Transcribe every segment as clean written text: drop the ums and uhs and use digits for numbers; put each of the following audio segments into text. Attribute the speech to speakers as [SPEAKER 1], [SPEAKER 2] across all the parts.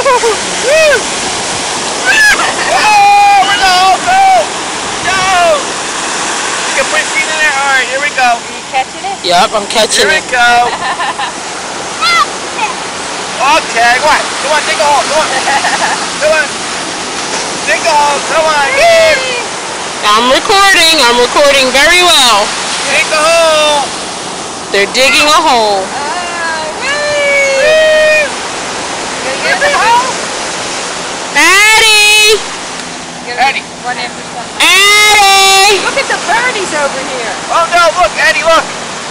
[SPEAKER 1] You can put your feet in there. All right, here we go.
[SPEAKER 2] Are you catching it?
[SPEAKER 3] Yep, I'm catching it.
[SPEAKER 1] Here we go. Okay, what? Come on, dig a hole. Come on. Come on. Dig a hole. Come on.
[SPEAKER 3] I'm recording. I'm recording very well.
[SPEAKER 1] Dig the hole.
[SPEAKER 3] They're digging a hole.
[SPEAKER 2] Get the hole?
[SPEAKER 3] Addie!
[SPEAKER 1] Eddie.
[SPEAKER 2] Run after something.
[SPEAKER 3] Addie!
[SPEAKER 2] Look at the birdies over here.
[SPEAKER 1] Oh no, look, Eddie, look.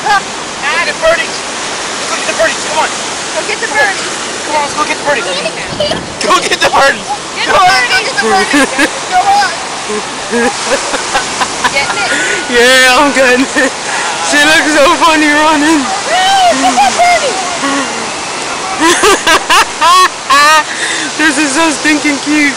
[SPEAKER 2] Look.
[SPEAKER 1] Look at the birdies. Look at the birdies. Come on.
[SPEAKER 2] Go get the birdies.
[SPEAKER 1] Come on, let's go get the birdies. Go get the birdies.
[SPEAKER 2] Get the birdies.
[SPEAKER 1] Go get the birdies. Come on.
[SPEAKER 2] Getting it?
[SPEAKER 3] Yeah, I'm getting it. She looks so funny running.
[SPEAKER 2] Get that birdie.
[SPEAKER 3] This is so stinking cute.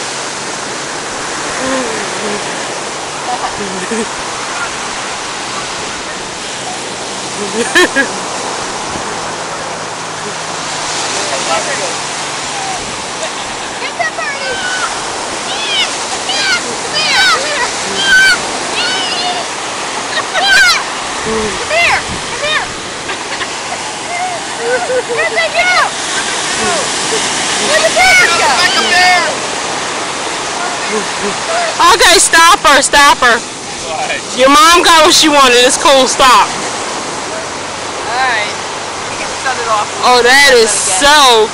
[SPEAKER 2] Get that birdie. Come here. Come here. Where'd they go? Where'd the birds go?
[SPEAKER 1] Back up there.
[SPEAKER 3] Okay, stop her, stop her.
[SPEAKER 1] What?
[SPEAKER 3] Your mom got what she wanted. It's cool, stop.
[SPEAKER 2] Alright. You can shut it off.
[SPEAKER 3] Oh, that is so